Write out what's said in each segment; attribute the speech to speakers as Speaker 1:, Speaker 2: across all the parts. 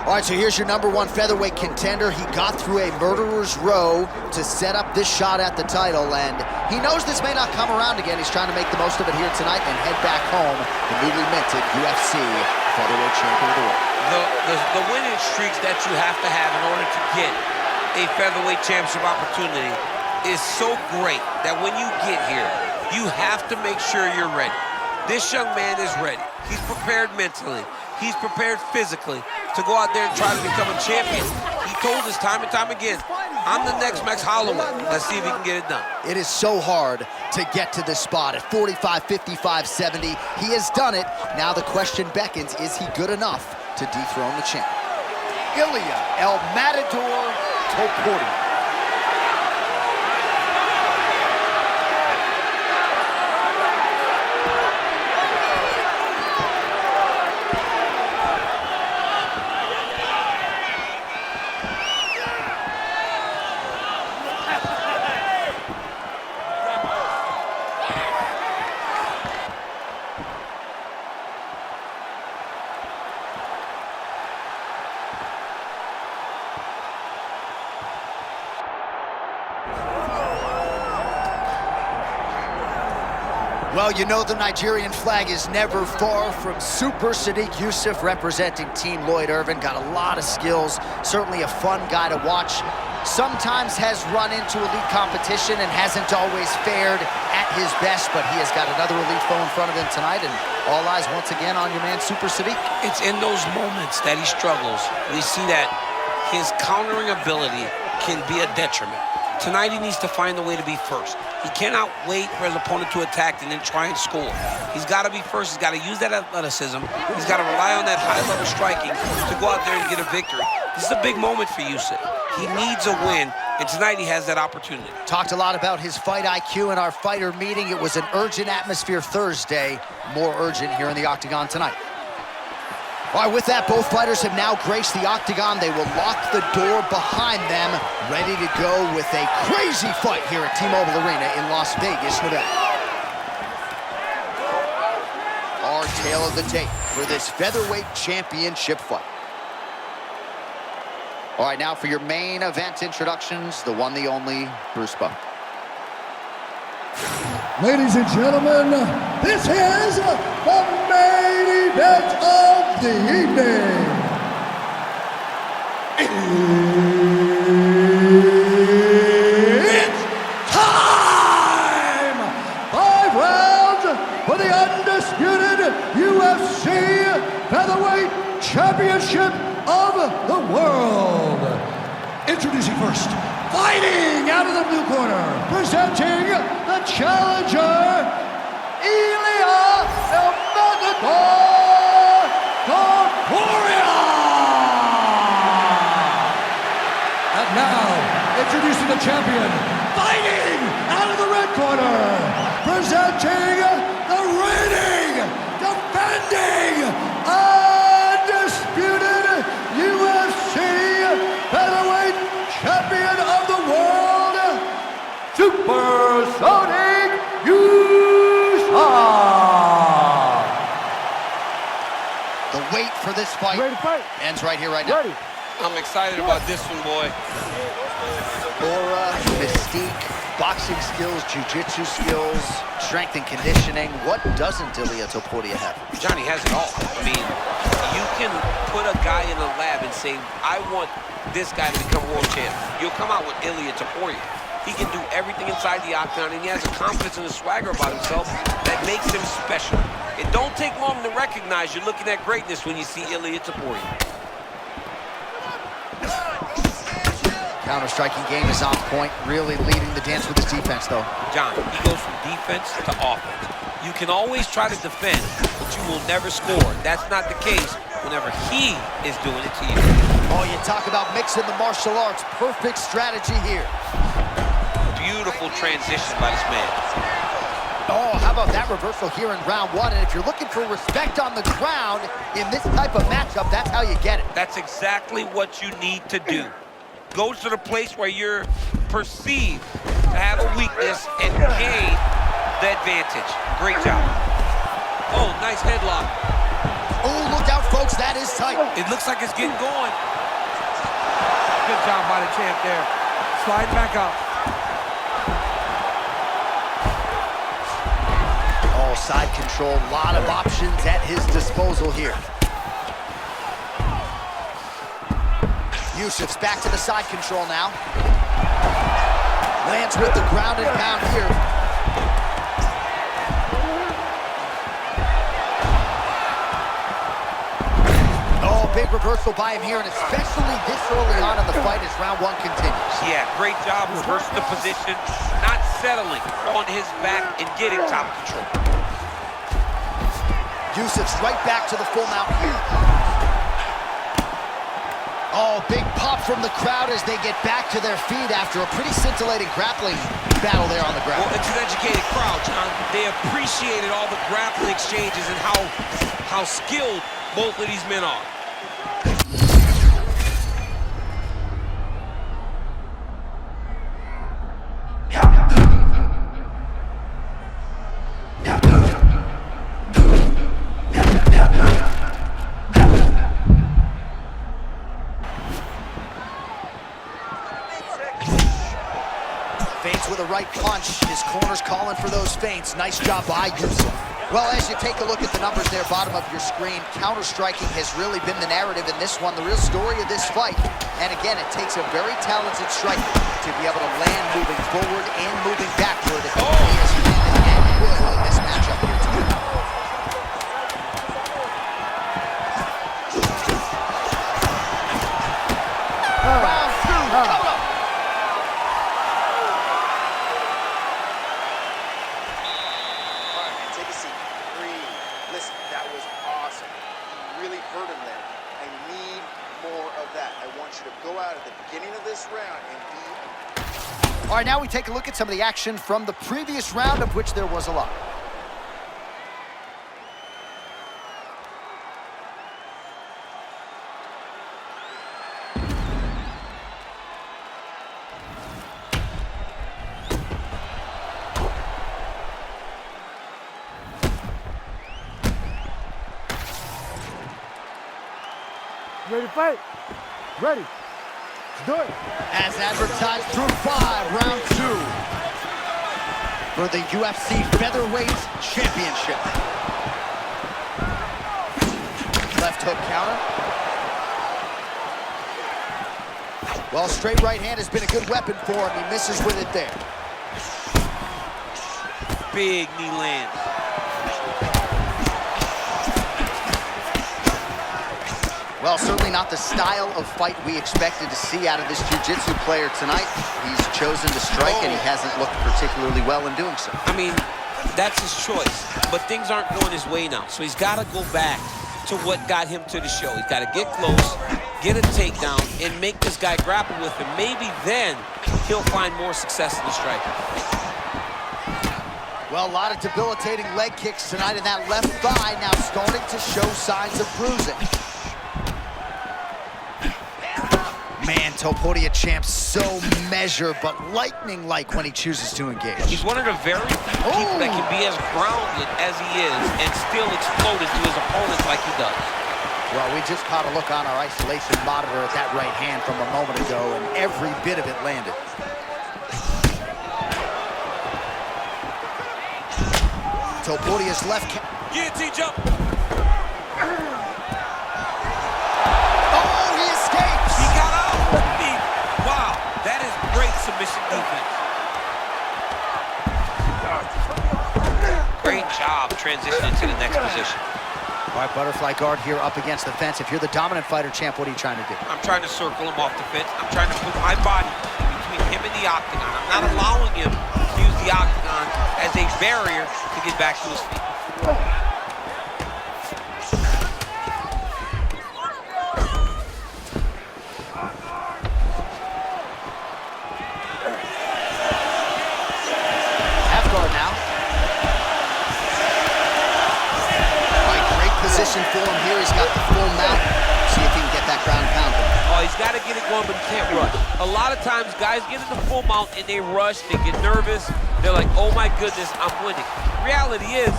Speaker 1: All right, so here's your #1 featherweight contender. He got through a murderer's row to set up this shot at the title, and he knows this may not come around again. He's trying to make the most of it here tonight and head back home, the newly minted UFC featherweight champion of the world.
Speaker 2: The winning streaks that you have to have in order to get a featherweight championship opportunity is so great that when you get here, you have to make sure you're ready. This young man is ready. He's prepared mentally. He's prepared physically to go out there and try to become a champion. He told us time and time again, I'm the next Max Holloway. Let's see if he can get it done.
Speaker 1: It is so hard to get to this spot at 45, 55, 70. He has done it. Now the question beckons, is he good enough to dethrone the champ? Ilia El Matador Topuria. Well, you know the Nigerian flag is never far from Super Sodiq Yusuff representing Team Lloyd Irvin. Got a lot of skills, certainly a fun guy to watch. Sometimes has run into elite competition and hasn't always fared at his best, but he has got another elite foe in front of him tonight, and all eyes once again on your man, Super Sodiq.
Speaker 2: It's in those moments that he struggles. We see that his countering ability can be a detriment. Tonight he needs to find a way to be first. He cannot wait for his opponent to attack and then try and score. He's got to be first. He's got to use that athleticism. He's got to rely on that high-level striking to go out there and get a victory. This is a big moment for Yusuff. He needs a win, and tonight he has that opportunity.
Speaker 1: Talked a lot about his fight IQ in our fighter meeting. It was an urgent atmosphere Thursday, more urgent here in the octagon tonight. All right, with that, both fighters have now graced the octagon. They will lock the door behind them, ready to go with a crazy fight here at T-Mobile Arena in Las Vegas, Nevada. Our tale of the tape for this featherweight championship fight. All right, now for your main event introductions, the one, the only, Bruce Buck.
Speaker 3: Ladies and gentlemen, this is the main event of the evening. It's time! 5 rounds for the undisputed UFC Featherweight Championship of the world. Introducing first, fighting out of the blue corner, presenting the challenger, Ilia Topuria. And now, introducing the champion, fighting out of the red corner, presenting the reigning, defending, undisputed UFC Featherweight Champion of the world, Super Sodiq Yusuff.
Speaker 1: The wait for this fight ends right here, right now.
Speaker 2: I'm excited about this one, boy.
Speaker 1: Aura, mystique, boxing skills, jiu-jitsu skills, strength and conditioning. What doesn't Ilia Topuria have?
Speaker 2: Johnny has it all. I mean, you can put a guy in a lab and say, I want this guy to become world champ. You'll come out with Ilia Topuria. He can do everything inside the octagon, and he has a confidence and a swagger about himself that makes him special. It don't take long to recognize you're looking at greatness when you see Ilia Topuria.
Speaker 1: Counter-striking game is on point, really leading the dance with his defense, though.
Speaker 2: John, he goes from defense to offense. You can always try to defend, but you will never score. That's not the case whenever he is doing it to you.
Speaker 1: Oh, you talk about mixing the martial arts. Perfect strategy here.
Speaker 2: Beautiful transition by this man.
Speaker 1: Oh, how about that reversal here in round 1? And if you're looking for respect on the ground in this type of matchup, that's how you get it.
Speaker 2: That's exactly what you need to do. Go to the place where you're perceived to have a weakness and gain the advantage. Great job. Oh, nice headlock.
Speaker 1: Oh, look out, folks. That is tight.
Speaker 2: It looks like it's getting going.
Speaker 4: Good job by the champ there. Slide back up.
Speaker 1: Oh, side control, a lot of options at his disposal here. Yusuff's back to the side control now. Lands with the ground and pound here. Oh, big reversal by him here, and especially this early on in the fight as round one continues.
Speaker 2: Yeah, great job reversing the position, not settling on his back and getting top control.
Speaker 1: Yusuff's right back to the full mount here. Oh, big pop from the crowd as they get back to their feet after a pretty scintillating grappling battle there on the ground.
Speaker 2: Well, it's an educated crowd, John. They appreciated all the grappling exchanges and how skilled both of these men are.
Speaker 1: Feints with a right punch. His corner's calling for those feints. Nice job by Yusuff. Well, as you take a look at the numbers there, bottom of your screen, counter-striking has really been the narrative in this one, the real story of this fight. And again, it takes a very talented striker to be able to land moving forward and moving backward. He has landed at will in this matchup here tonight. Round two, come on.
Speaker 5: That was awesome. You really hurt him there. I need more of that. I want you to go out at the beginning of this round and be...
Speaker 1: All right, now we take a look at some of the action from the previous round, of which there was a lot.
Speaker 3: Ready to fight? Ready. Let's do it.
Speaker 1: As advertised through 5, round 2 for the UFC Featherweight Championship. Left hook counter. Well, straight right hand has been a good weapon for him. He misses with it there.
Speaker 2: Big knee lands.
Speaker 1: Well, certainly not the style of fight we expected to see out of this jiu-jitsu player tonight. He's chosen to strike, and he hasn't looked particularly well in doing so.
Speaker 2: I mean, that's his choice, but things aren't going his way now. So he's got to go back to what got him to the show. He's got to get close, get a takedown, and make this guy grapple with him. Maybe then he'll find more success in the striking.
Speaker 1: Well, a lot of debilitating leg kicks tonight in that left thigh, now starting to show signs of bruising. Man, Topuria champ so measured, but lightning-like when he chooses to engage.
Speaker 2: He's one of the very few people that can be as grounded as he is and still explode into his opponents like he does.
Speaker 1: Well, we just caught a look on our isolation monitor at that right hand from a moment ago, and every bit of it landed. Topuria's left...
Speaker 2: Guillotine jump! Submission defense. Great job transitioning to the next position.
Speaker 1: All right, butterfly guard here up against the fence. If you're the dominant fighter, champ, what are you trying to do?
Speaker 2: I'm trying to circle him off the fence. I'm trying to put my body between him and the octagon. I'm not allowing him to use the octagon as a barrier to get back to his feet.
Speaker 1: For him here, he's got the full mount. See if he can get that ground pound.
Speaker 2: Oh, he's got to get it going, but he can't rush. A lot of times, guys get in the full mount and they rush, they get nervous. They're like, oh my goodness, I'm winning. Reality is,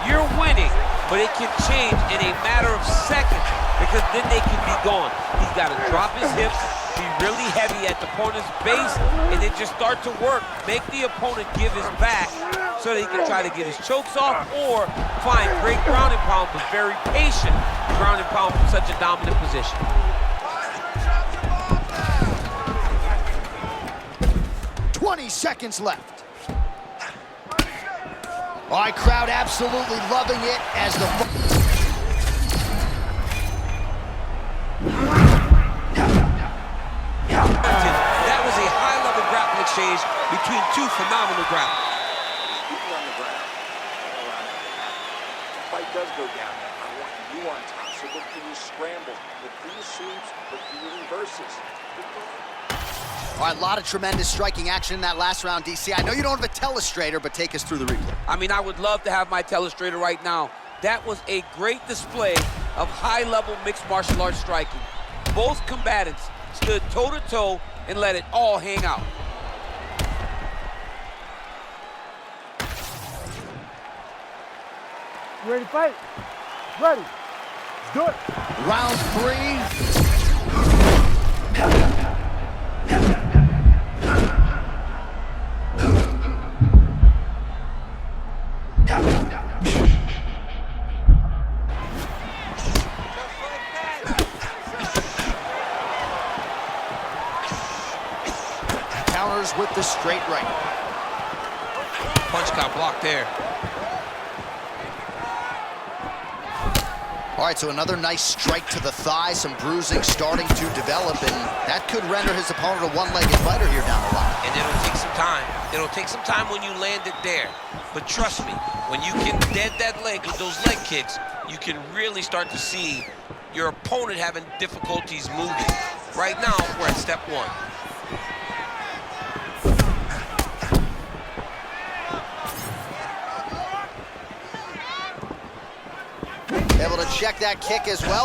Speaker 2: you're winning but it can change in a matter of seconds because then they can be gone. He's got to drop his hips, be really heavy at the opponent's base, and then just start to work. Make the opponent give his back so that he can try to get his chokes off or find great ground and pound, but very patient ground and pound from such a dominant position.
Speaker 1: 20 seconds left. All right, crowd absolutely loving it as the...
Speaker 2: That was a high-level grappling exchange between two phenomenal grapplers.
Speaker 5: Keeping on the ground. The fight does go down. I want you on top. So look for your scrambles, look for your sweeps, look for your reverses.
Speaker 1: All right, a lot of tremendous striking action in that last round, DC. I know you don't have a telestrator, but take us through the replay.
Speaker 2: I mean, I would love to have my telestrator right now. That was a great display of high-level mixed martial arts striking. Both combatants stood toe-to-toe and let it all hang out.
Speaker 3: You ready to fight? Ready. Let's do it.
Speaker 1: Round 3. Counters with the straight right.
Speaker 2: Punch got blocked there.
Speaker 1: All right, so another nice strike to the thigh, some bruising starting to develop, and that could render his opponent a one-legged fighter here down the line.
Speaker 2: And it'll take some time. It'll take some time when you land it there. But trust me, when you can dead that leg with those leg kicks, you can really start to see your opponent having difficulties moving. Right now, we're at step 1.
Speaker 1: Able to check that kick as well.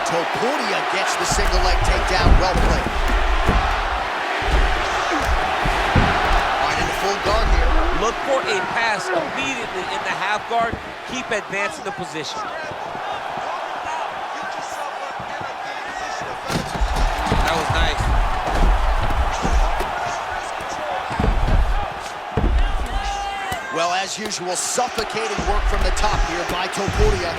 Speaker 1: Topuria gets the single leg takedown. Well played. All right, into full guard here.
Speaker 2: Look for a pass immediately in the half guard. Keep advancing the position. That was nice.
Speaker 1: Well, as usual, suffocating work from the top here by Topuria.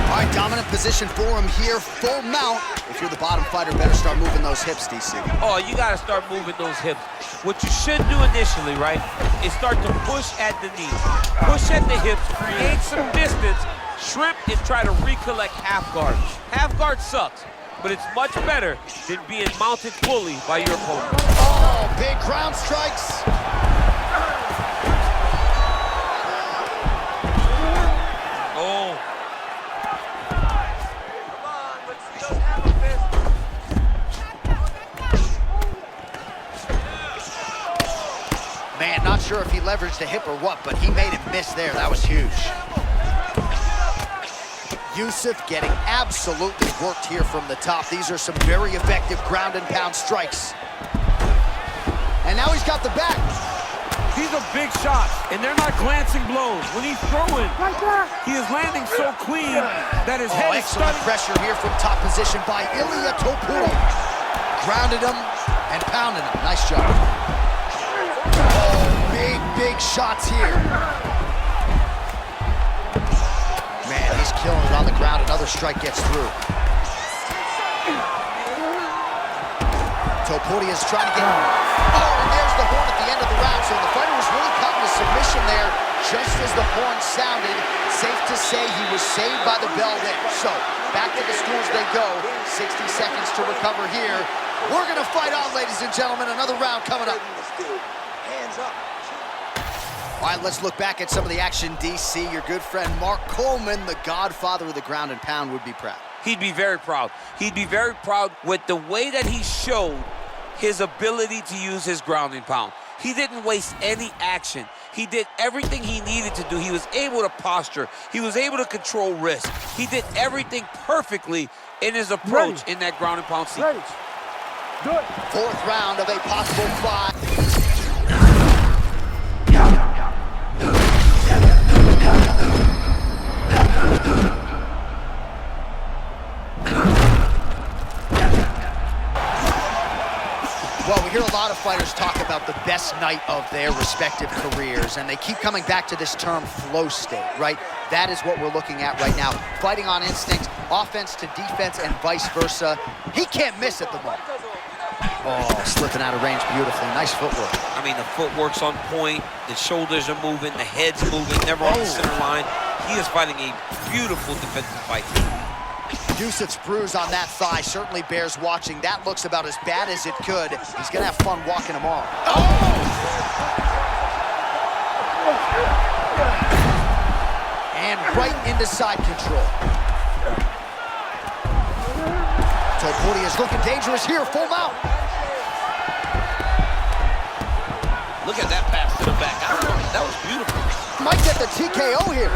Speaker 1: All right, dominant position for him here, full mount. If you're the bottom fighter, better start moving those hips, DC.
Speaker 2: Oh, you got to start moving those hips. What you should do initially, right, is start to push at the knees. Push at the hips, create some distance, shrimp, and try to recollect half guard. Half guard sucks, but it's much better than being mounted fully by your opponent.
Speaker 1: Oh, big ground strikes.
Speaker 2: Oh.
Speaker 1: Man, not sure if he leveraged a hip or what, but he made him miss there. That was huge. Yusuff getting absolutely worked here from the top. These are some very effective ground and pound strikes. And now he's got the back.
Speaker 4: These are big shots, and they're not glancing blows. When he's throwing, he is landing so clean that his head is
Speaker 1: excellent
Speaker 4: stunning.
Speaker 1: pressure here from top position by Ilia Topuria. Grounded him and pounded him. Nice job. Oh, big shots here. Man, he's killing it on the ground. Another strike gets through. Topuria's trying to get... Oh, and there's the horn at the end of the round. So the fighter was really caught in a submission there just as the horn sounded. Safe to say he was saved by the bell there. So back to the stools they go. 60 seconds to recover here. We're going to fight on, ladies and gentlemen. Another round coming up.
Speaker 5: Hands up.
Speaker 1: All right, let's look back at some of the action, DC. Your good friend Mark Coleman, the godfather of the ground and pound, would be proud.
Speaker 2: He'd be very proud. He'd be very proud with the way that he showed his ability to use his ground and pound. He didn't waste any action. He did everything he needed to do. He was able to posture. He was able to control wrist. He did everything perfectly in his approach in that ground and pound sequence.
Speaker 3: Ready.
Speaker 1: Fourth round of a possible 5. Well, we hear a lot of fighters talk about the best night of their respective careers, and they keep coming back to this term flow state, right? That is what we're looking at right now. Fighting on instinct, offense to defense, and vice versa. He can't miss at the moment. Oh, slipping out of range beautifully. Nice footwork.
Speaker 2: I mean, the footwork's on point, the shoulders are moving, the head's moving, never on the center line. He is fighting a beautiful defensive fight.
Speaker 1: Yusuff's bruise on that thigh certainly bears watching. That looks about as bad as it could. He's gonna have fun walking him off. Oh! And right into side control. Topuria is looking dangerous here, full mount.
Speaker 2: Look at that pass to the back. That was beautiful.
Speaker 1: Might get the TKO here.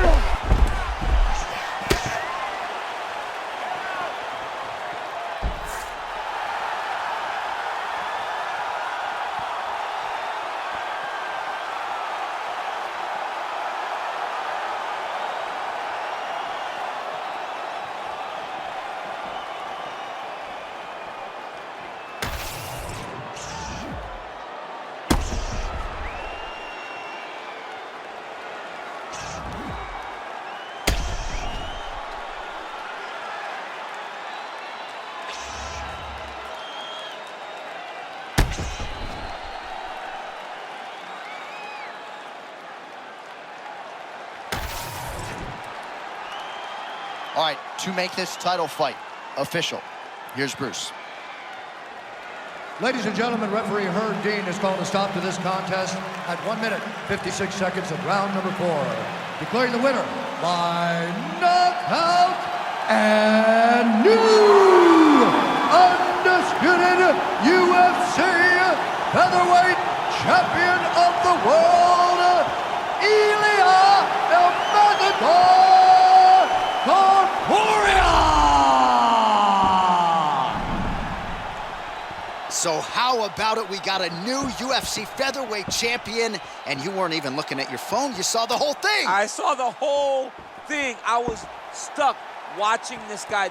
Speaker 1: All right, to make this title fight official, here's Bruce.
Speaker 3: Ladies and gentlemen, referee Herb Dean has called a stop to this contest at 1 minute, 56 seconds of round number 4. Declaring the winner by knockout and new undisputed UFC featherweight champion of the world, Ilia Topuria!
Speaker 1: So how about it? We got a new UFC featherweight champion, and you weren't even looking at your phone. You saw the whole thing.
Speaker 4: I saw the whole thing. I was stuck watching this guy.